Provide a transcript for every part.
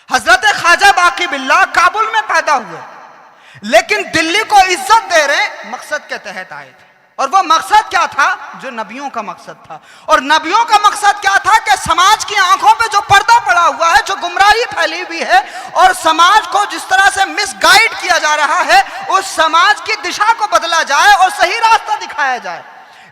حضرت خواجہ باقی باللہ کابل میں پیدا ہوئے، لیکن دلی کو عزت دے رہے مقصد کے تحت آئے تھے، اور وہ مقصد کیا تھا؟ جو نبیوں کا مقصد تھا. اور نبیوں کا مقصد کیا تھا؟ کہ سماج کی آنکھوں پہ جو پردہ پڑا ہوا ہے، جو گمراہی پھیلی ہوئی ہے، اور سماج کو جس طرح سے مس گائیڈ کیا جا رہا ہے، اس سماج کی دشا کو بدلا جائے اور صحیح راستہ دکھایا جائے.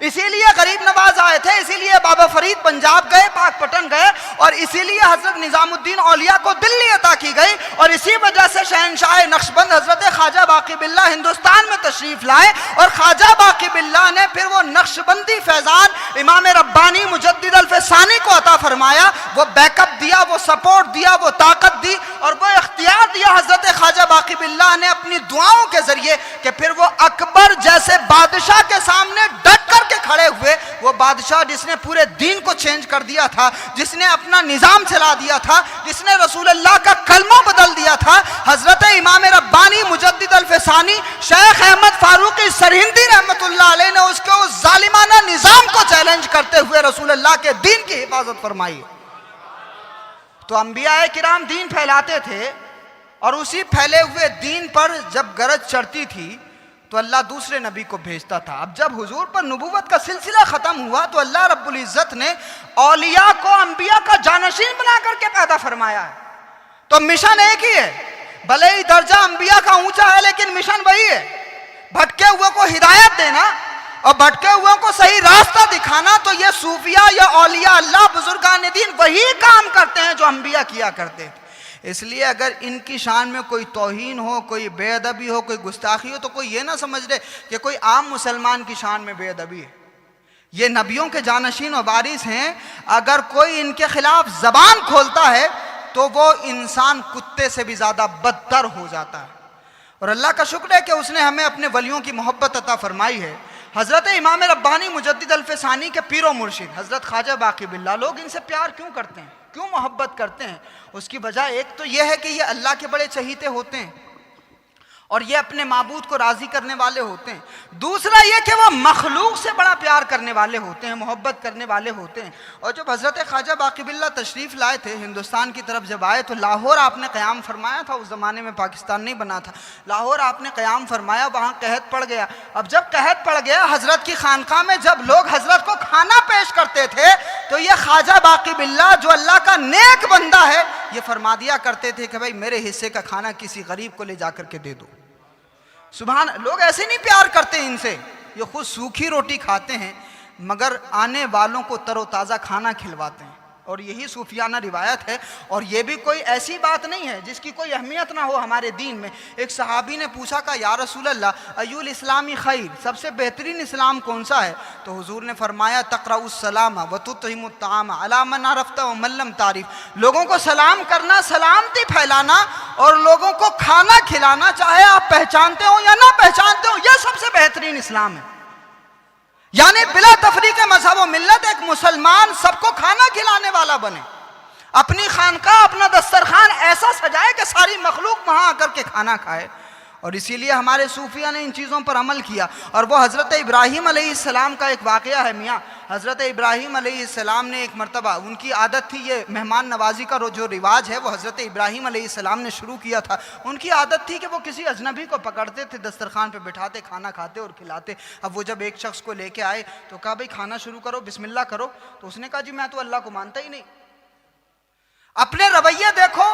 اسی لیے غریب نواز آئے تھے، اسی لیے بابا فرید پنجاب گئے، پاک پٹن گئے، اور اسی لیے حضرت نظام الدین اولیاء کو دلی عطا کی گئی، اور اسی وجہ سے شہنشاہ نقشبند حضرت خواجہ باقی باللہ ہندوستان میں تشریف لائے، اور خواجہ باقی باللہ نے پھر وہ نقشبندی فیضان امام ربانی مجدد الفسانی کو عطا فرمایا. وہ بیک اپ دیا، وہ سپورٹ دیا، وہ طاقت دی، اور وہ اختیار دیا حضرت خواجہ باقی باللہ نے اپنی دعاؤں کے ذریعے، کہ پھر وہ اکبر جیسے بادشاہ کے سامنے ڈٹ کر کے کھڑے ہوئے. وہ بادشاہ جس نے پورے دین کو چینج کر دیا تھا، جس نے اپنا نظام چلا دیا تھا، جس نے رسول اللہ کا کلمہ بدل دیا تھا، حضرت امام ربانی مجدد الفسانی شیخ احمد فاروقی سرہندی رحمت اللہ علیہ نے اس کے اس ظالمانہ نظام کو چیلنج کرتے ہوئے رسول اللہ کے دین کی حفاظت فرمائی. تو انبیاء کرام دین پھیلاتے تھے، اور اسی پھیلے ہوئے دین پر جب گرج چڑھتی تھی تو اللہ دوسرے نبی کو بھیجتا تھا. اب جب حضور پر نبوت کا سلسلہ ختم ہوا تو اللہ رب العزت نے اولیاء کو انبیاء کا جانشین بنا کر کے پیدا فرمایا ہے. تو مشن ایک ہی ہے، بھلے ہی درجہ انبیاء کا اونچا ہے، لیکن مشن وہی ہے، بھٹکے ہوئے کو ہدایت دینا اور بھٹکے ہوئے کو صحیح راستہ دکھانا. تو یہ صوفیاء یا اولیاء اللہ بزرگان دین وہی کام کرتے ہیں جو انبیاء کیا کرتے تھے. اس لیے اگر ان کی شان میں کوئی توہین ہو، کوئی بے ادبی ہو، کوئی گستاخی ہو، تو کوئی یہ نہ سمجھ لے کہ کوئی عام مسلمان کی شان میں بے ادبی ہے. یہ نبیوں کے جانشین و وارث ہیں. اگر کوئی ان کے خلاف زبان کھولتا ہے تو وہ انسان کتے سے بھی زیادہ بدتر ہو جاتا ہے. اور اللہ کا شکر ہے کہ اس نے ہمیں اپنے ولیوں کی محبت عطا فرمائی ہے. حضرت امام ربانی مجدد الفسانی کے پیر و مرشد حضرت خواجہ باقی باللہ، لوگ ان سے پیار کیوں کرتے ہیں، کیوں محبت کرتے ہیں؟ اس کی وجہ ایک تو یہ ہے کہ یہ اللہ کے بڑے چہیتے ہوتے ہیں، اور یہ اپنے معبود کو راضی کرنے والے ہوتے ہیں. دوسرا یہ کہ وہ مخلوق سے بڑا پیار کرنے والے ہوتے ہیں، محبت کرنے والے ہوتے ہیں. اور جب حضرت خواجہ باقی باللہ تشریف لائے تھے ہندوستان کی طرف جب آئے تو لاہور آپ نے قیام فرمایا تھا. اس زمانے میں پاکستان نہیں بنا تھا، لاہور آپ نے قیام فرمایا، وہاں قحط پڑ گیا. اب جب قحط پڑ گیا، حضرت کی خانقاہ میں جب لوگ حضرت کو کھانا پیش کرتے تھے تو یہ خواجہ باقی باللہ جو اللہ کا نیک بندہ ہے، یہ فرما دیا کرتے تھے کہ بھائی میرے حصے کا کھانا کسی غریب کو لے جا کر کے دے دو. سبحان. لوگ ایسے نہیں پیار کرتے ان سے، یہ خود سوکھی روٹی کھاتے ہیں مگر آنے والوں کو تر و تازہ کھانا کھلواتے ہیں. اور یہی صوفیانہ روایت ہے، اور یہ بھی کوئی ایسی بات نہیں ہے جس کی کوئی اہمیت نہ ہو ہمارے دین میں. ایک صحابی نے پوچھا کہ یا رسول اللہ ایو الاسلامی خیر، سب سے بہترین اسلام کون سا ہے؟ تو حضور نے فرمایا تقرأ السلام وتطعم الطعام علی من عرفت ومن لم تعرف. لوگوں کو سلام کرنا، سلامتی پھیلانا، اور لوگوں کو کھانا کھلانا، چاہے آپ پہچانتے ہو یا نہ پہچانتے ہو، یہ سب سے بہترین اسلام ہے. یعنی بلا تفریق مذہب و ملت ایک مسلمان سب کو کھانا کھلانے والا بنے، اپنی خانقاہ، اپنا دسترخوان ایسا سجائے کہ ساری مخلوق وہاں آ کر کے کھانا کھائے. اور اسی لیے ہمارے صوفیہ نے ان چیزوں پر عمل کیا. اور وہ حضرت ابراہیم علیہ السلام کا ایک واقعہ ہے میاں. حضرت ابراہیم علیہ السلام نے ایک مرتبہ، ان کی عادت تھی، یہ مہمان نوازی کا جو رواج ہے وہ حضرت ابراہیم علیہ السلام نے شروع کیا تھا. ان کی عادت تھی کہ وہ کسی اجنبی کو پکڑتے تھے، دسترخوان پہ بٹھاتے، کھانا کھاتے اور کھلاتے. اب وہ جب ایک شخص کو لے کے آئے تو کہا بھائی کھانا شروع کرو، بسم اللہ کرو. تو اس نے کہا جی میں تو اللہ کو مانتا ہی نہیں. اپنے رویے دیکھو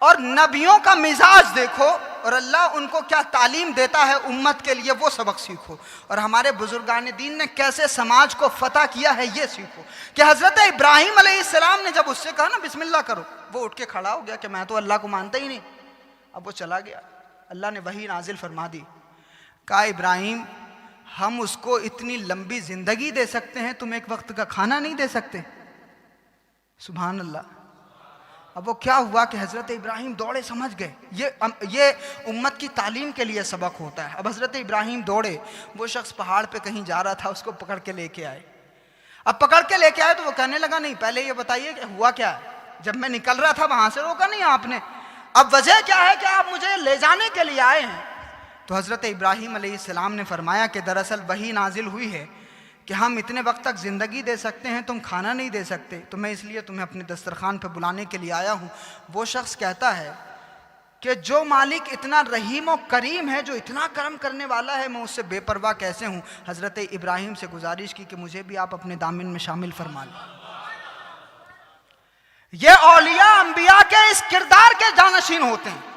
اور نبیوں کا مزاج دیکھو، اور اللہ ان کو کیا تعلیم دیتا ہے امت کے لیے، وہ سبق سیکھو. اور ہمارے بزرگان دین نے کیسے سماج کو فتح کیا ہے یہ سیکھو. کہ حضرت ابراہیم علیہ السلام نے جب اس سے کہا نا بسم اللہ کرو، وہ اٹھ کے کھڑا ہو گیا کہ میں تو اللہ کو مانتا ہی نہیں. اب وہ چلا گیا. اللہ نے وحی نازل فرما دی، کہا ابراہیم ہم اس کو اتنی لمبی زندگی دے سکتے ہیں، تم ایک وقت کا کھانا نہیں دے سکتے. سبحان اللہ. اب وہ کیا ہوا کہ حضرت ابراہیم دوڑے، سمجھ گئے یہ امت کی تعلیم کے لیے سبق ہوتا ہے. اب حضرت ابراہیم دوڑے، وہ شخص پہاڑ پہ کہیں جا رہا تھا، اس کو پکڑ کے لے کے آئے. اب پکڑ کے لے کے آئے تو وہ کہنے لگا نہیں پہلے یہ بتائیے کہ ہوا کیا ہے، جب میں نکل رہا تھا وہاں سے روکا نہیں آپ نے، اب وجہ کیا ہے کہ آپ مجھے لے جانے کے لیے آئے ہیں. تو حضرت ابراہیم علیہ السلام نے فرمایا کہ دراصل وحی نازل ہوئی ہے کہ ہم اتنے وقت تک زندگی دے سکتے ہیں، تم کھانا نہیں دے سکتے، تو میں اس لیے تمہیں اپنے دسترخوان پہ بلانے کے لیے آیا ہوں۔ وہ شخص کہتا ہے کہ جو مالک اتنا رحیم و کریم ہے، جو اتنا کرم کرنے والا ہے، میں اس سے بے پرواہ کیسے ہوں؟ حضرت ابراہیم سے گزارش کی کہ مجھے بھی آپ اپنے دامن میں شامل فرما لیں۔ یہ اولیاء انبیاء کے اس کردار کے جانشین ہوتے ہیں،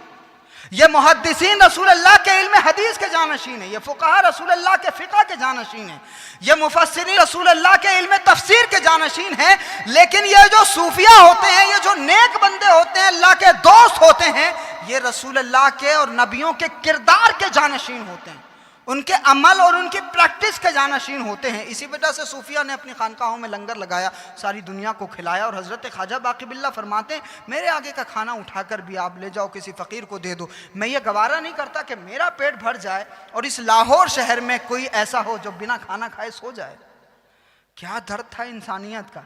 یہ محدثین رسول اللہ کے علم حدیث کے جانشین ہیں، یہ فقہاء رسول اللہ کے فقہ کے جانشین ہیں، یہ مفسرین رسول اللہ کے علم تفسیر کے جانشین ہیں۔ لیکن یہ جو صوفیاء ہوتے ہیں، یہ جو نیک بندے ہوتے ہیں، اللہ کے دوست ہوتے ہیں، یہ رسول اللہ کے اور نبیوں کے کردار کے جانشین ہوتے ہیں، ان کے عمل اور ان کی پریکٹس کے جانشین ہوتے ہیں۔ اسی وجہ سے صوفیہ نے اپنی خانقاہوں میں لنگر لگایا، ساری دنیا کو کھلایا، اور حضرت خواجہ باقی باللہ فرماتے ہیں میرے آگے کا کھانا اٹھا کر بھی آپ لے جاؤ، کسی فقیر کو دے دو، میں یہ گوارا نہیں کرتا کہ میرا پیٹ بھر جائے اور اس لاہور شہر میں کوئی ایسا ہو جو بنا کھانا کھائے سو جائے۔ کیا درد تھا انسانیت کا!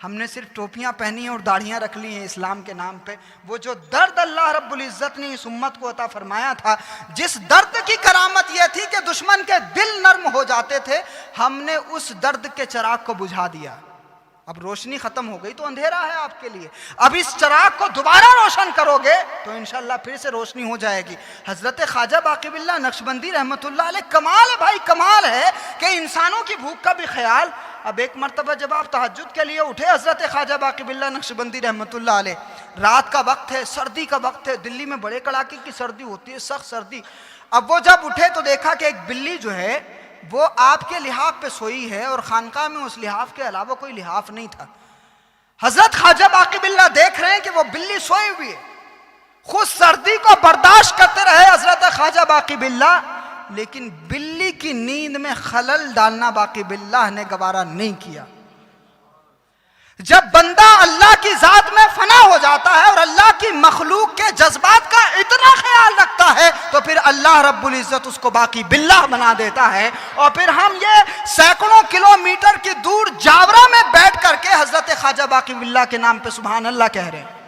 ہم نے صرف ٹوپیاں پہنی ہیں اور داڑھیاں رکھ لی ہیں اسلام کے نام پہ۔ وہ جو درد اللہ رب العزت نے اس امت کو عطا فرمایا تھا، جس درد کی کرامت یہ تھی کہ دشمن کے دل نرم ہو جاتے تھے، ہم نے اس درد کے چراغ کو بجھا دیا۔ اب روشنی ختم ہو گئی تو اندھیرا ہے آپ کے لیے، اب اس چراغ کو دوبارہ روشن کرو گے تو انشاءاللہ پھر سے روشنی ہو جائے گی۔ حضرت خواجہ باقی باللہ نقشبندی رحمۃ اللہ علیہ، کمال ہے بھائی، کمال ہے کہ انسانوں کی بھوک کا بھی خیال۔ اب ایک مرتبہ جب آپ تہجد کے لیے اٹھے حضرت خواجہ باقی باللہ نقشبندی رحمۃ اللہ علیہ، رات کا وقت ہے، سردی کا وقت ہے، دلی میں بڑے کڑاکے کی سردی ہوتی ہے، سخت سردی۔ اب وہ جب اٹھے تو دیکھا کہ ایک بلی جو ہے وہ آپ کے لحاف پہ سوئی ہے، اور خانقاہ میں اس لحاف کے علاوہ کوئی لحاف نہیں تھا۔ حضرت خواجہ باقی باللہ دیکھ رہے ہیں کہ وہ بلی سوئی ہوئی ہے، خود سردی کو برداشت کرتے رہے حضرت خواجہ باقی باللہ، لیکن بلی کی نیند میں خلل ڈالنا باقی باللہ نے گوارا نہیں کیا۔ جب بندہ اللہ کی ذات میں فنا ہو جاتا ہے اور اللہ کی مخلوق کے جذبات کا اتنا خیال رکھتا ہے تو پھر اللہ رب العزت اس کو باقی باللہ بنا دیتا ہے۔ اور پھر ہم یہ سینکڑوں کلومیٹر کی دور جاورا میں بیٹھ کر کے حضرت خواجہ باقی باللہ کے نام پہ سبحان اللہ کہہ رہے ہیں۔